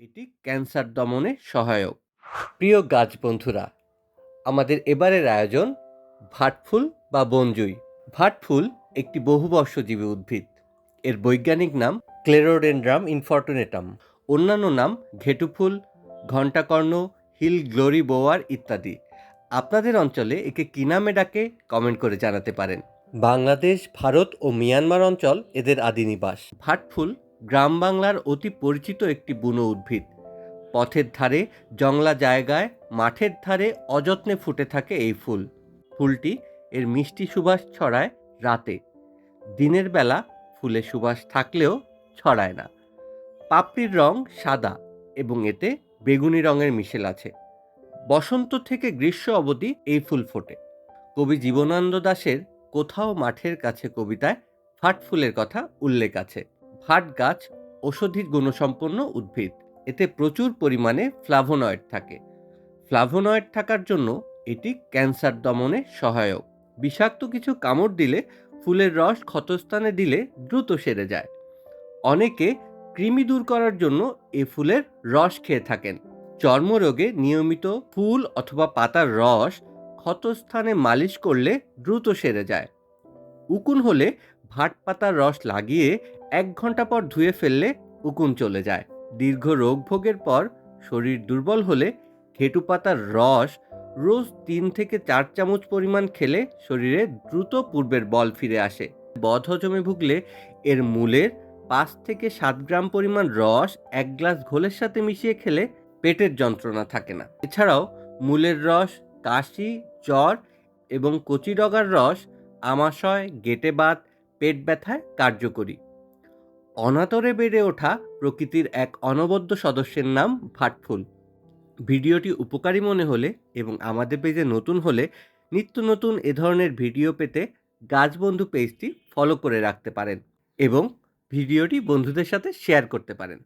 এটি ক্যান্সার দমনে সহায়ক। প্রিয় গাছ বন্ধুরা, আমাদের এবারের আয়োজন ভাটফুল বা বনজুই। ভাটফুল একটি বহুবর্ষজীবী উদ্ভিদ। এর বৈজ্ঞানিক নাম ক্লেরোডেনড্রাম ইনফর্টুনেটাম। অন্যান্য নাম ঘেটুফুল, ঘণ্টাকর্ণ, হিল গ্লোরি বোয়ার ইত্যাদি। আপনাদের অঞ্চলে একে কী নামে ডাকে কমেন্ট করে জানাতে পারেন। বাংলাদেশ, ভারত ও মিয়ানমার অঞ্চল এদের আদি নিবাস। ভাটফুল গ্রাম বাংলার অতি পরিচিত একটি বুনো উদ্ভিদ। পথের ধারে, জংলা জায়গায়, মাঠের ধারে অযত্নে ফুটে থাকে এই ফুল। ফুলটি এর মিষ্টি সুবাস ছড়ায় রাতে। দিনের বেলা ফুলের সুবাস থাকলেও ছড়ায় না। পাপড়ির রং সাদা এবং এতে বেগুনি রঙের মিশেল আছে। বসন্ত থেকে গ্রীষ্ম অবধি এই ফুল ফোটে। কবি জীবনানন্দ দাশের কোথাও মাঠের কাছে কবিতায় ভাট ফুলের কথা উল্লেখ আছে। ভাট গাছ ঔষধি গুণসম্পন্ন উদ্ভিদ। এতে প্রচুর পরিমাণে ফ্লাভোনয়েড থাকে। ফ্লাভোনয়েড থাকার জন্য এটি ক্যান্সার দমনে সহায়ক। বিষাক্ত কিছু কামড় দিলে ফুলের রস ক্ষতস্থানে দিলে দ্রুত সেরে যায়। অনেকে কৃমি দূর করার জন্য এ ফুলের রস খেয়ে থাকেন। চর্মরোগে নিয়মিত ফুল অথবা পাতার রস ক্ষতস্থানে মালিশ করলে দ্রুত সেরে যায়। উকুন হলে ভাট পাতার রস লাগিয়ে 1 ঘন্টা পর ধুয়ে ফেললে উকুন চলে যায়। দীর্ঘ রোগ ভোগের পর শরীর দুর্বল হলে ঘেটু পাতার রস রোজ 3 থেকে 4 চামচ পরিমাণ খেলে শরীরে দ্রুত পূর্বের বল ফিরে আসে। বদহজমে ভুগলে এর মূলের 5 থেকে 7 গ্রাম পরিমাণ রস 1 গ্লাস ঘোলের সাথে মিশিয়ে খেলে পেটের যন্ত্রণা থাকে না। এছাড়াও মূলের রস কাশি, জ্বর এবং কচি ডগার রস আমাশয়, গেঁটে বাত, পেট ব্যথায় কার্যকরী। অনাদরে বেড়ে ওঠা প্রকৃতির এক অনবদ্য সদস্যের নাম ভাটফুল। ভিডিওটি উপকারী মনে হলে এবং আমাদের পেজে নতুন হলে নিত্য নতুন এ ধরনের ভিডিও পেতে গাছবন্ধু পেজটি ফলো করে রাখতে পারেন এবং ভিডিওটি বন্ধুদের সাথে শেয়ার করতে পারেন।